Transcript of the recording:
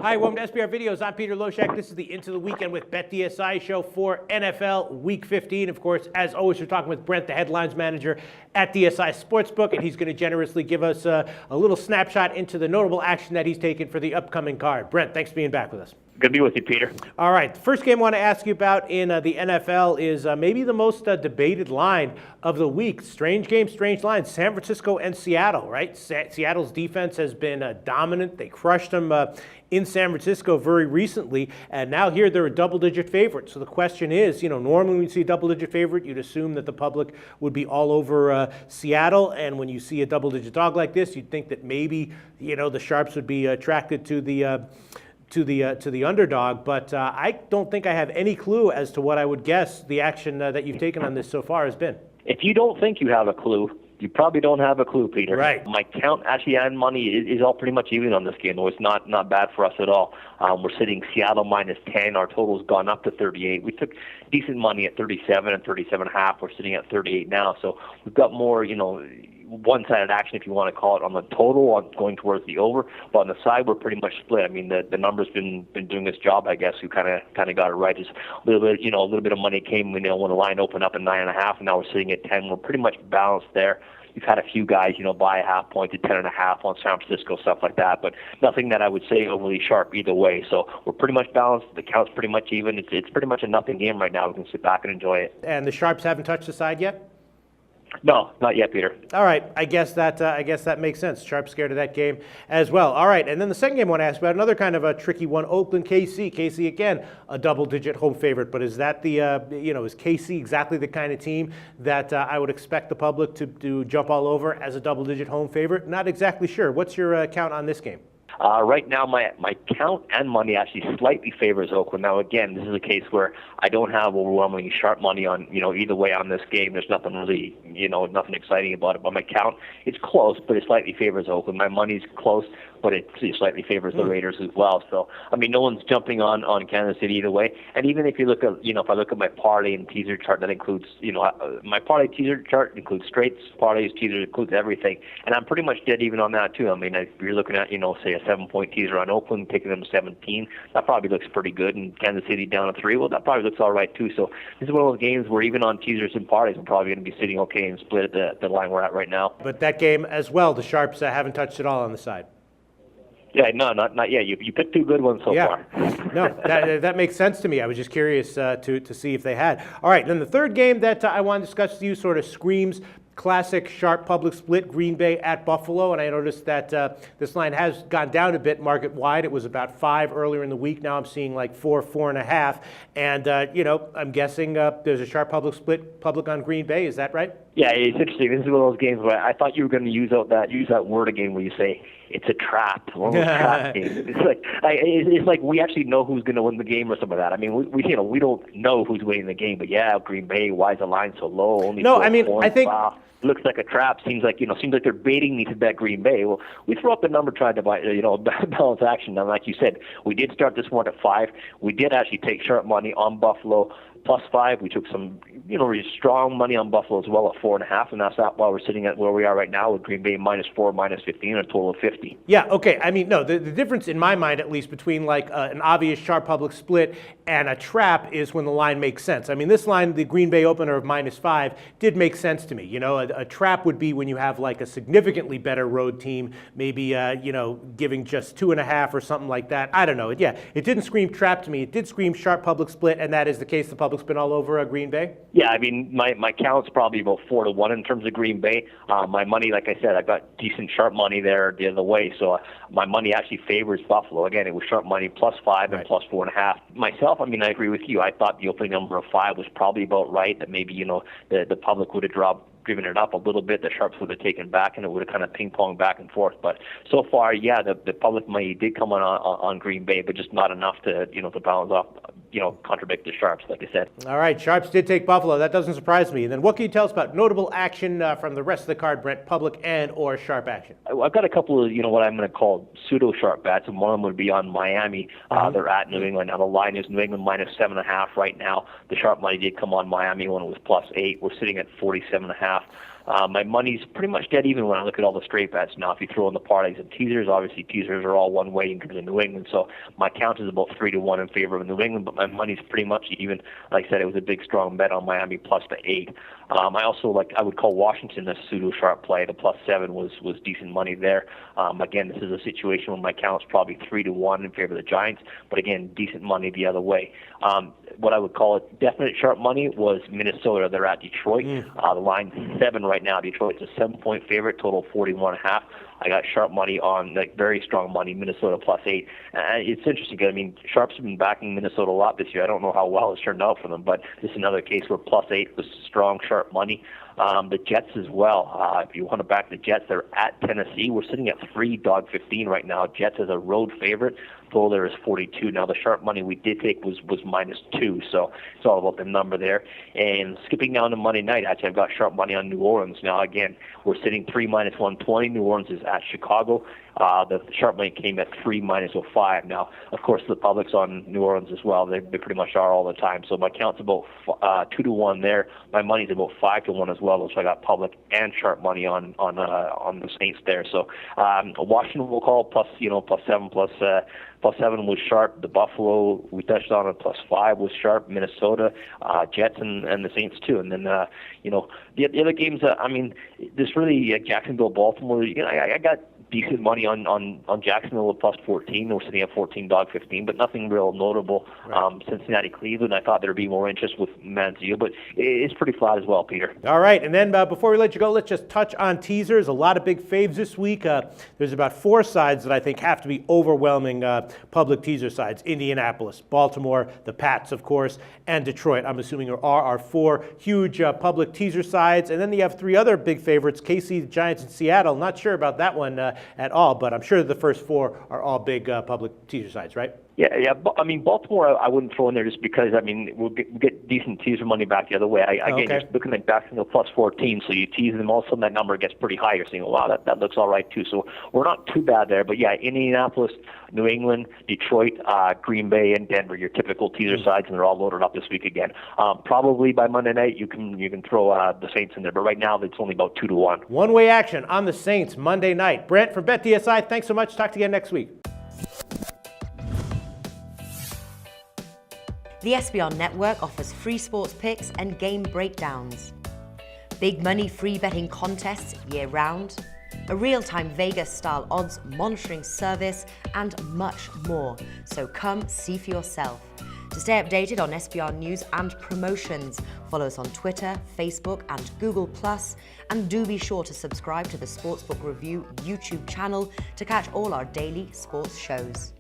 Hi, welcome to SBR Videos. I'm Peter Loshak. This is the Into the Weekend with BetDSI show for NFL Week 15. Of course, as always, we're talking with Brent, the headlines manager at DSI Sportsbook, and he's going to generously give us a little snapshot into the notable action that he's taken for the upcoming card. Brent, thanks for being back with us. Good to be with you, Peter. All right, the first game I want to ask you about in the NFL is maybe the most debated line of the week. Strange game, strange line. San Francisco and Seattle, right? Seattle's defense has been dominant. They crushed them in San Francisco very recently, and now here they're a double-digit favorite. So the question is, normally when you see a double-digit favorite, you'd assume that the public would be all over Seattle, and when you see a double-digit dog like this, you'd think that maybe, the sharps would be attracted to the underdog, but I don't think I have any clue as to what I would guess the action that you've taken on this so far has been. If you don't think you have a clue, you probably don't have a clue, Peter. Right. My count actually and money is all pretty much even on this game, though it's not bad for us at all. We're sitting Seattle -10. Our total's gone up to 38. We took decent money at 37 and 37.5. We're sitting at 38 now, so we've got more, one-sided action, if you want to call it, on the total, on going towards the over. But on the side, we're pretty much split. I mean, the number's been doing its job, I guess. We kind of got it right. Just a little bit of money came when the line opened up at 9.5, and now we're sitting at 10. We're pretty much balanced there. We've had a few guys, buy a half point to 10.5 on San Francisco, stuff like that, but nothing that I would say overly sharp either way. So we're pretty much balanced. The count's pretty much even. It's pretty much a nothing game right now. We can sit back and enjoy it. And the sharps haven't touched the side yet? No, not yet, Peter. All right, I guess that makes sense. Sharp scared of that game as well. All right, and then the second game I want to ask about, another kind of a tricky one, Oakland KC. KC again, a double-digit home favorite, but is that is KC exactly the kind of team that I would expect the public to jump all over as a double-digit home favorite? Not exactly sure. What's your count on this game? Right now, my count and money actually slightly favors Oakland. Now, again, this is a case where I don't have overwhelmingly sharp money on, either way on this game. There's nothing really, nothing exciting about it. But my count, it's close, but it slightly favors Oakland. My money's close, but it slightly favors the Raiders as well. So, I mean, no one's jumping on Kansas City either way. And even if you look at, if I look at my parlay and teaser chart, that includes, my parlay teaser chart includes straights, parlays, teaser includes everything. And I'm pretty much dead even on that too. I mean, if you're looking at, say a 7-point teaser on Oakland, taking them to 17, that probably looks pretty good. And Kansas City down to 3, well, that probably looks all right too. So this is one of those games where even on teasers and parlays, I'm probably going to be sitting okay and split at the line we're at right now. But that game as well, the sharps haven't touched it all on the side. Yeah, no, not yet. You picked 2 good ones so far. No, that makes sense to me. I was just curious to see if they had. All right, then the third game that I want to discuss with you sort of screams classic sharp public split, Green Bay at Buffalo, and I noticed that this line has gone down a bit market wide. It was about 5 earlier in the week. Now I'm seeing like 4.5, and I'm guessing there's a sharp public split, public on Green Bay. Is that right? Yeah, it's interesting. This is one of those games where I thought you were going to use that word again, where you say it's a trap. One of those trap games. It's like we actually know who's going to win the game or something like that. I mean, we don't know who's winning the game, but yeah, Green Bay. Why is the line so low? Only no, 4 I mean, points. I think. Wow. Looks like a trap. Seems like they're baiting me to bet Green Bay. Well, we throw up the number trying to buy, balance action. And like you said, we did start this one at 5. We did actually take sharp money on Buffalo +5. We took some, really strong money on Buffalo as well at 4.5, and that's why we're sitting at where we are right now with Green Bay -4, -15, a total of 50. Yeah, okay. I mean, no, the difference in my mind, at least, between like an obvious sharp public split and a trap is when the line makes sense. I mean, this line, the Green Bay opener of -5, did make sense to me. A trap would be when you have like a significantly better road team, maybe, giving just 2.5 or something like that. I don't know. Yeah, it didn't scream trap to me. It did scream sharp public split, and that is the case. The public's been all over Green Bay. Yeah, I mean, my count's probably about 4-1 in terms of Green Bay. My money, like I said, I got decent sharp money there the other way. So my money actually favors Buffalo. Again, it was sharp money +5 and +4.5. Myself, I mean, I agree with you. I thought the opening number of 5 was probably about right. That maybe the public would have driven it up a little bit, the sharps would have taken back, and it would have kind of ping-ponged back and forth. But so far, yeah, the public money did come on Green Bay, but just not enough to balance off, contradict the sharps, like I said. All right, sharps did take Buffalo. That doesn't surprise me. And then what can you tell us about notable action from the rest of the card, Brent, public and or sharp action? I've got a couple of, what I'm going to call pseudo-sharp bets, and one of them would be on Miami. They're at New England. Now, the line is New England -7.5 right now. The sharp money did come on Miami when it was +8. We're sitting at 47.5. My money's pretty much dead even when I look at all the straight bets. Now, if you throw in the parlays and teasers, obviously teasers are all one way in terms of New England. So my count is about 3-1 in favor of New England, but my money's pretty much even. Like I said, it was a big strong bet on Miami plus the 8. I also I would call Washington a pseudo sharp play. The +7 was decent money there. Again, this is a situation where my count's probably 3-1 in favor of the Giants, but again, decent money the other way. What I would call it definite sharp money was Minnesota. They're at Detroit. The line's 7 right now. Detroit's a 7-point favorite, total 41.5. I got sharp money on, very strong money, Minnesota +8. It's interesting because, sharps have been backing Minnesota a lot this year. I don't know how well it's turned out for them, but this is another case where +8 was strong, sharp money. The Jets as well. If you want to back the Jets, they're at Tennessee. We're sitting at 3.15 right now. Jets as a road favorite. Total there is 42. Now the sharp money we did take was -2, so it's all about the number there. And skipping down to Monday night, actually I've got sharp money on New Orleans. Now again, we're sitting 3 -120. New Orleans is at Chicago. The sharp money came at 3 -05. Now, of course, the public's on New Orleans as well. They pretty much are all the time. So my count's about 2-1 there. My money's about 5-1 as well. So I got public and sharp money on the Saints there. So Washington we'll call +7 +7 was sharp. The Buffalo we touched on at +5 was sharp. Minnesota, Jets, and the Saints too. And then the other games. This really Jacksonville, Baltimore. I got decent money on Jacksonville at +14. We're sitting at 14.15, but nothing real notable. Right. Cincinnati, Cleveland. I thought there'd be more interest with Manziel, but it's pretty flat as well, Peter. All right, and then before we let you go, let's just touch on teasers. A lot of big faves this week. There's about 4 sides that I think have to be overwhelming public teaser sides. Indianapolis, Baltimore, the Pats, of course, and Detroit. I'm assuming are our 4 huge public teaser sides. And then you have 3 other big favorites, KC, Giants, and Seattle. Not sure about that one at all, but I'm sure the first 4 are all big public teaser sides, right? Yeah. Baltimore, I wouldn't throw in there just because, we'll get decent teaser money back the other way. Again, you're looking at Jacksonville +14, so you tease them, all of a sudden that number gets pretty high. You're saying, wow, that looks all right too. So we're not too bad there. But yeah, Indianapolis, New England, Detroit, Green Bay, and Denver, your typical teaser sides, and they're all loaded up this week again. Probably by Monday night, you can throw the Saints in there. But right now, it's only about 2-1. One-way action on the Saints Monday night. Brent from BetDSI, thanks so much. Talk to you again next week. The SBR Network offers free sports picks and game breakdowns, big money free betting contests year-round, a real-time Vegas-style odds monitoring service, and much more. So come see for yourself. To stay updated on SBR news and promotions, follow us on Twitter, Facebook, and Google+, and do be sure to subscribe to the Sportsbook Review YouTube channel to catch all our daily sports shows.